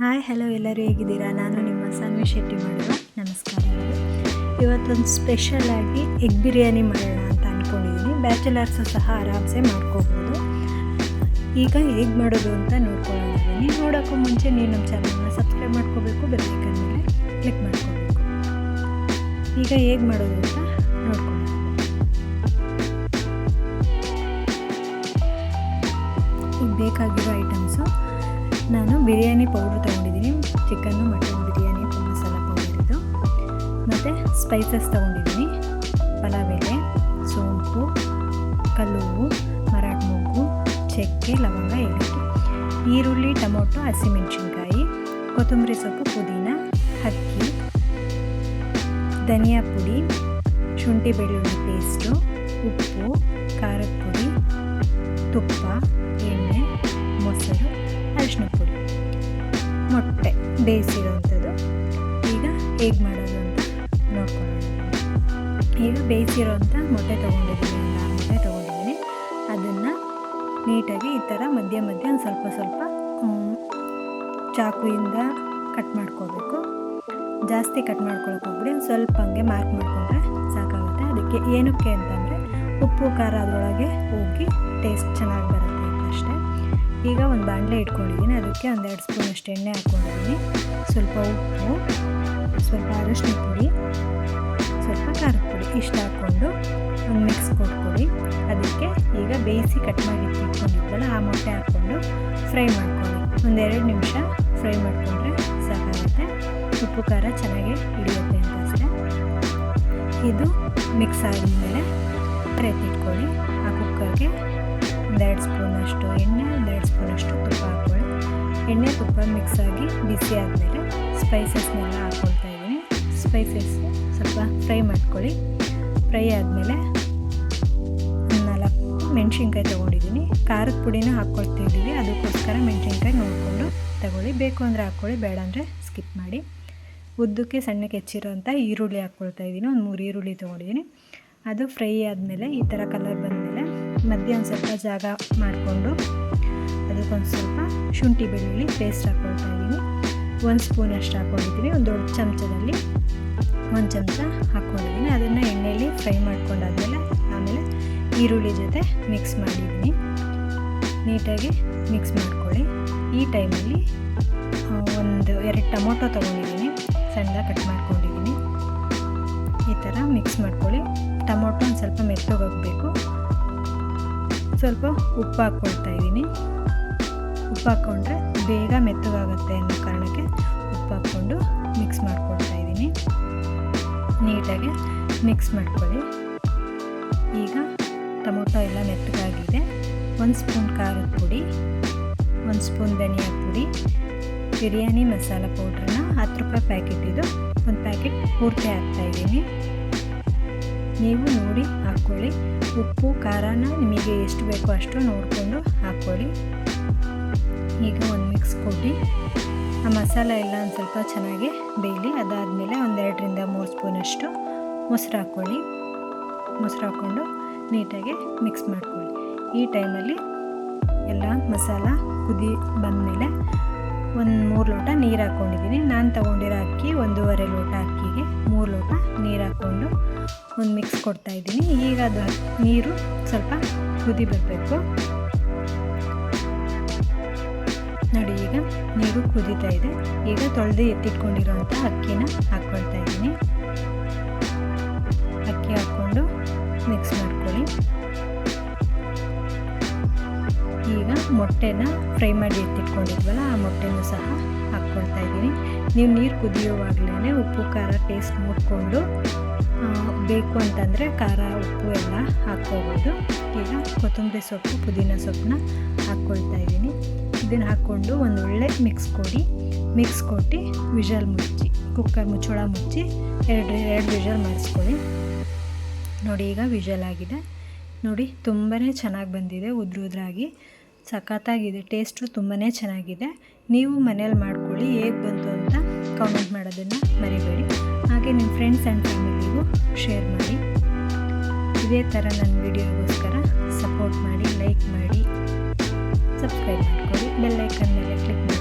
Hi hello ಎಲ್ಲರೂ ಹೇಗಿದ್ದೀರಾ? ನಾನು ನಿಮ್ಮ ಸಾನ್ವಿ ಶೆಟ್ಟಿ ಮಾಡುವ ನಮಸ್ಕಾರಗಳು. ಇವತ್ತೊಂದು ಸ್ಪೆಷಲಾಗಿ ಎಗ್ ಬಿರಿಯಾನಿ ಮಾಡೋಣ ಅಂತ ಅಂದ್ಕೊಂಡಿದ್ದೀನಿ. ಬ್ಯಾಚುಲರ್ಸು ಸಹ ಆರಾಮ್ಸೆ ಮಾಡ್ಕೋಬೋದು. ಈಗ ಹೇಗೆ ಮಾಡೋದು ಅಂತ ನೋಡ್ಕೊಳ್ಳೋಣ. ನೋಡೋಕ್ಕೂ ಮುಂಚೆ ನೀವು ನಮ್ಮ ಚಾನಲ್ನ ಸಬ್ಸ್ಕ್ರೈಬ್ ಮಾಡ್ಕೋಬೇಕು, ಬೆಲ್ ಐಕಾನ್ ಮೇಲೆ ಕ್ಲಿಕ್ ಮಾಡ್ಕೋಬೇಕು. ಈಗ ಹೇಗೆ ಮಾಡೋದು ಅಂತ ನೋಡ್ಕೊಳ್ಳೋಣ. ಈಗ ಬೇಕಾಗಿರೋ ಐಟಮ್ಸು, ನಾನು ಬಿರಿಯಾನಿ ಪೌಡ್ರ್ ತೊಗೊಂಡಿದ್ದೀನಿ. Chicken mutton biryani masala powder ಇದು. ಮತ್ತು ಸ್ಪೈಸಸ್ ತೊಗೊಂಡಿದ್ದೀನಿ. ಪಲಾವ್ ಎಲೆ, ಸೋಂಪು, ಕಲ್ಲುವು, ಮರಾಠ ಮೊಗ್ಗು, ಚಕ್ಕೆ, ಲವಂಗ, ಏಲಕ್ಕಿ, ಈರುಳ್ಳಿ, ಟೊಮೊಟೊ, ಹಸಿಮೆಣಸಿನ್ಕಾಯಿ, ಕೊತ್ತಂಬರಿ ಸೊಪ್ಪು, ಪುದೀನ, ಅಕ್ಕಿ, ಧನಿಯಾ ಪುಡಿ, ಶುಂಠಿ ಬೆಳ್ಳುಳ್ಳಿ ಪೇಸ್ಟು, ಉಪ್ಪು, ಖಾರದ ಪುಡಿ, ತುಪ್ಪ, ಎಣ್ಣೆ, ಮೊಸರು, ಅರಿಶಿನ ಪುಡಿ, ಮೊಟ್ಟೆ ಬೇಯಿಸಿರೋವಂಥದ್ದು. ಈಗ ಹೇಗೆ ಮಾಡೋದು ಅಂತ ನೋಡ್ಕೊಳ್ಳೋಣ. ಈಗ ಬೇಯಿಸಿರೋವಂಥ ಮೊಟ್ಟೆ ತೊಗೊಂಡಿದ್ದೀನಿ, ಒಂದು 6 ಮೊಟ್ಟೆ ತೊಗೊಂಡಿದ್ದೀನಿ. ಅದನ್ನು ನೀಟಾಗಿ ಈ ಥರ ಮಧ್ಯ ಒಂದು ಸ್ವಲ್ಪ ಚಾಕುಯಿಂದ ಕಟ್ ಮಾಡ್ಕೋಬೇಕು. ಜಾಸ್ತಿ ಕಟ್ ಮಾಡ್ಕೊಳಕ್ಕೆ ಹೋಗ್ಬಿಡಿ, ಒಂದು ಸ್ವಲ್ಪ ಹಂಗೆ ಮಾರ್ಕ್ ಮಾಡಿಕೊಂಡ್ರೆ ಸಾಕಾಗುತ್ತೆ. ಅದಕ್ಕೆ ಏನಕ್ಕೆ ಅಂತಂದರೆ ಉಪ್ಪು ಖಾರ ಅದರೊಳಗೆ ಹೋಗಿ ಟೇಸ್ಟ್ ಚೆನ್ನಾಗಿ ಬರುತ್ತೆ ಅಷ್ಟೇ. ಈಗ ಒಂದು ಬಾಣಲೆ ಇಟ್ಕೊಂಡಿದ್ದೀನಿ. ಅದಕ್ಕೆ ಒಂದು 2 ಸ್ಪೂನಷ್ಟು ಎಣ್ಣೆ ಹಾಕ್ಕೊಂಡಿದ್ದೀನಿ. ಸ್ವಲ್ಪ ಉಪ್ಪು, ಸ್ವಲ್ಪ ಅರಿಶಿನ ಪುಡಿ, ಸ್ವಲ್ಪ ಖಾರದ ಪುಡಿ ಇಷ್ಟು ಹಾಕ್ಕೊಂಡು ಒಂದು ಮಿಕ್ಸ್ ಕೊಟ್ಕೊಳ್ಳಿ. ಅದಕ್ಕೆ ಈಗ ಬೇಯಿಸಿ ಕಟ್ ಮಾಡಿ ಇಟ್ಕೊಂಡಿದ್ವಲ್ಲ ಆ ಮೊಟ್ಟೆ ಹಾಕ್ಕೊಂಡು ಫ್ರೈ ಮಾಡ್ಕೊಳ್ಳಿ. ಒಂದು 2 ನಿಮಿಷ ಫ್ರೈ ಮಾಡಿಕೊಂಡ್ರೆ ಸಾಕಾಗುತ್ತೆ. ಉಪ್ಪು ಖಾರ ಚೆನ್ನಾಗಿ ಹಿಡಿಯುತ್ತೆ ಅಂತ ಅಷ್ಟೇ. ಇದು ಮಿಕ್ಸ್ ಆದಮೇಲೆ ಎತ್ತಿಟ್ಕೊಳ್ಳಿ. ಆ ಕುಕ್ಕರ್ಗೆ ಒಂದು 2 ಸ್ಪೂನಷ್ಟು ಎಣ್ಣೆ, ಒಂದು 2 ಸ್ಪೂನಷ್ಟು ತುಪ್ಪ ಹಾಕ್ಕೊಳ್ಳಿ. ಎಣ್ಣೆ ತುಪ್ಪ ಮಿಕ್ಸ್ ಆಗಿ ಬಿಸಿ ಆದಮೇಲೆ ಸ್ಪೈಸಸ್ನೆಲ್ಲ ಹಾಕ್ಕೊಳ್ತಾ ಇದ್ದೀನಿ. ಸ್ಪೈಸಸ್ ಸ್ವಲ್ಪ ಫ್ರೈ ಮಾಡ್ಕೊಳ್ಳಿ. ಫ್ರೈ ಆದಮೇಲೆ 4 ಮೆಣಸಿನ್ಕಾಯಿ ತೊಗೊಂಡಿದ್ದೀನಿ. ಖಾರದ ಪುಡಿನ ಹಾಕ್ಕೊಳ್ತಿದ್ದೀವಿ, ಅದಕ್ಕೋಸ್ಕರ ಮೆಣಸಿನ್ಕಾಯಿ ನೋಡಿಕೊಂಡು ತಗೊಳ್ಳಿ. ಬೇಕು ಅಂದರೆ ಹಾಕ್ಕೊಳ್ಳಿ, ಬೇಡ ಅಂದರೆ ಸ್ಕಿಪ್ ಮಾಡಿ. ಉದ್ದಕ್ಕೆ ಸಣ್ಣಕ್ಕೆ ಹೆಚ್ಚಿರೋಂಥ ಈರುಳ್ಳಿ ಹಾಕ್ಕೊಳ್ತಾ ಇದ್ದೀನಿ. ಒಂದು 3 ಈರುಳ್ಳಿ ತೊಗೊಂಡಿದ್ದೀನಿ. ಅದು ಫ್ರೈ ಆದಮೇಲೆ ಈ ಥರ ಕಲರ್ ಬಂದಮೇಲೆ ಮಧ್ಯೆ ಒಂದು ಸ್ವಲ್ಪ ಜಾಗ ಮಾಡಿಕೊಂಡು ಅದಕ್ಕೊಂದು ಸ್ವಲ್ಪ ಶುಂಠಿ ಬೆಳ್ಳುಳ್ಳಿ ಪೇಸ್ಟ್ ಹಾಕ್ಕೊಳ್ತಾ ಇದ್ದೀನಿ. 1 ಸ್ಪೂನಷ್ಟು ಹಾಕ್ಕೊಂಡಿದ್ದೀನಿ. ಒಂದು ದೊಡ್ಡ ಚಮಚದಲ್ಲಿ 1 ಚಮಚ ಹಾಕ್ಕೊಂಡಿದ್ದೀನಿ. ಅದನ್ನು ಎಣ್ಣೆಯಲ್ಲಿ ಫ್ರೈ ಮಾಡ್ಕೊಂಡಾದ್ಮೇಲೆ ಆಮೇಲೆ ಈರುಳ್ಳಿ ಜೊತೆ ಮಿಕ್ಸ್ ಮಾಡಿದ್ದೀನಿ. ನೀಟಾಗಿ ಮಿಕ್ಸ್ ಮಾಡ್ಕೊಳ್ಳಿ. ಈ ಟೈಮಲ್ಲಿ ಒಂದು 2 ಟೊಮೊಟೊ ತೊಗೊಂಡಿದ್ದೀನಿ, ಸಣ್ಣದಾಗಿ ಕಟ್ ಮಾಡ್ಕೊಂಡಿದ್ದೀನಿ. ಈ ಥರ ಮಿಕ್ಸ್ ಮಾಡ್ಕೊಳ್ಳಿ. ಟೊಮೊಟೊ ಒಂದು ಸ್ವಲ್ಪ ಮೆತ್ತಗೋಗಬೇಕು. ಸ್ವಲ್ಪ ಉಪ್ಪು ಹಾಕ್ಕೊಳ್ತಾ ಇದ್ದೀನಿ. ಉಪ್ಪು ಹಾಕ್ಕೊಂಡ್ರೆ ಬೇಗ ಮೆತ್ತಗಾಗುತ್ತೆ ಅನ್ನೋ ಕಾರಣಕ್ಕೆ ಉಪ್ಪು ಹಾಕ್ಕೊಂಡು ಮಿಕ್ಸ್ ಮಾಡ್ಕೊಳ್ತಾ ಇದ್ದೀನಿ. ನೀಟಾಗಿ ಮಿಕ್ಸ್ ಮಾಡ್ಕೊಳ್ಳಿ. ಈಗ ಟೊಮೊಟೊ ಎಲ್ಲ ಮೆತ್ತಗಾಗಿದೆ. 1 ಸ್ಪೂನ್ ಖಾರದ ಪುಡಿ, 1 ಸ್ಪೂನ್ ಧನಿಯಾ ಪುಡಿ, ಬಿರಿಯಾನಿ ಮಸಾಲ ಪೌಡ್ರನ್ನ 10 ರೂಪಾಯಿ ಪ್ಯಾಕೆಟ್ ಇದು, ಒಂದು ಪ್ಯಾಕೆಟ್ ಪೂರ್ತಿ ಹಾಕ್ತಾಯಿದ್ದೀನಿ. ನೀವು ನೋಡಿ ಹಾಕ್ಕೊಳ್ಳಿ. ಉಪ್ಪು ಖಾರನ ನಿಮಗೆ ಎಷ್ಟು ಬೇಕೋ ಅಷ್ಟು ನೋಡಿಕೊಂಡು ಹಾಕ್ಕೊಳ್ಳಿ. ಈಗ ಒಂದು ಮಿಕ್ಸ್ ಕೊಟ್ಟು ಆ ಮಸಾಲ ಎಲ್ಲ ಒಂದು ಸ್ವಲ್ಪ ಚೆನ್ನಾಗಿ ಬೇಯಲಿ. ಅದಾದಮೇಲೆ ಒಂದು 2ರಿಂದ 3 ಸ್ಪೂನಷ್ಟು ಮೊಸರು ಹಾಕ್ಕೊಳ್ಳಿ. ಮೊಸರು ಹಾಕ್ಕೊಂಡು ನೀಟಾಗಿ ಮಿಕ್ಸ್ ಮಾಡ್ಕೊಳ್ಳಿ. ಈ ಟೈಮಲ್ಲಿ ಎಲ್ಲ ಮಸಾಲ ಕುದಿ ಬಂದಮೇಲೆ ಒಂದು 3 ಲೋಟ ನೀರು ಹಾಕ್ಕೊಂಡಿದ್ದೀನಿ. ನಾನು ತೊಗೊಂಡಿರೋ ಅಕ್ಕಿ 1.5 ಲೋಟ ಅಕ್ಕಿಗೆ 3 ಲೋಟ ನೀರು ಹಾಕ್ಕೊಂಡು ಒಂದು ಮಿಕ್ಸ್ ಕೊಡ್ತಾಯಿದ್ದೀನಿ. ಈಗ ಅದು ನೀರು ಸ್ವಲ್ಪ ಕುದಿ ಬರಬೇಕು ನೋಡಿ. ಈಗ ನೀರು ಕುದೀತಾ ಇದೆ. ಈಗ ತೊಳೆದು ಎತ್ತಿಟ್ಕೊಂಡಿರೋಂಥ ಅಕ್ಕಿನ ಹಾಕ್ಕೊಳ್ತಾ ಇದ್ದೀನಿ. ಅಕ್ಕಿ ಹಾಕ್ಕೊಂಡು ಮಿಕ್ಸ್ ಮಾಡ್ಕೊಳ್ಳಿ. ಈಗ ಮೊಟ್ಟೆನ ಫ್ರೈ ಮಾಡಿ ಎತ್ತಿಟ್ಕೊಂಡಿದ್ವಲ್ಲ ಆ ಮೊಟ್ಟೆನೂ ಸಹ ಹಾಕ್ಕೊಳ್ತಾ ಇದ್ದೀನಿ. ನೀವು ನೀರು ಕುದಿಯುವಾಗಲೇ ಉಪ್ಪು ಖಾರ ಟೇಸ್ಟ್ ನೋಡಿಕೊಂಡು ಬೇಕು ಅಂತಂದರೆ ಖಾರ ಉಪ್ಪು ಎಲ್ಲ ಹಾಕ್ಕೋಬೋದು. ಈಗ ಕೊತ್ತಂಬರಿ ಸೊಪ್ಪು, ಪುದೀನ ಸೊಪ್ಪನ್ನ ಹಾಕ್ಕೊಳ್ತಾ ಇದ್ದೀನಿ. ಇದನ್ನು ಹಾಕ್ಕೊಂಡು ಒಂದು ಒಳ್ಳೆ ಮಿಕ್ಸ್ ಕೊಡಿ. ಮಿಕ್ಸ್ ಕೊಟ್ಟು ವಿಷಲ್ ಮುಚ್ಚಿ, ಕುಕ್ಕರ್ ಮುಚ್ಚಳ ಮುಚ್ಚಿ 2 ವಿಷಲ್ ಮಾಡಿಸ್ಕೊಳ್ಳಿ. ನೋಡಿ ಈಗ ವಿಷಲ್ ಆಗಿದೆ ನೋಡಿ. ತುಂಬಾ ಚೆನ್ನಾಗಿ ಬಂದಿದೆ, ಉದ್ರಾಗಿ ಸಖತ್ತಾಗಿದೆ. ಟೇಸ್ಟು ತುಂಬಾ ಚೆನ್ನಾಗಿದೆ. ನೀವು ಮನೇಲಿ ಮಾಡ್ಕೊಳ್ಳಿ. ಹೇಗೆ ಬಂತು ಅಂತ ಕಾಮೆಂಟ್ ಮಾಡೋದನ್ನು ಮರಿಬೇಡಿ. ಹಾಗೆ ನಿಮ್ಮ ಫ್ರೆಂಡ್ಸ್ ಆ್ಯಂಡ್ ಫ್ಯಾಮಿಲಿಗೂ ಶೇರ್ ಮಾಡಿ. ಇದೇ ಥರ ನನ್ನ ವಿಡಿಯೋಗೋಸ್ಕರ ಸಪೋರ್ಟ್ ಮಾಡಿ, ಲೈಕ್ ಮಾಡಿ, ಸಬ್ಸ್ಕ್ರೈಬ್ ಮಾಡ್ಕೊಳ್ಳಿ. ಬೆಲ್ ಐಕನ್ ಮೇಲೆ ಕ್ಲಿಕ್ ಮಾಡಿ.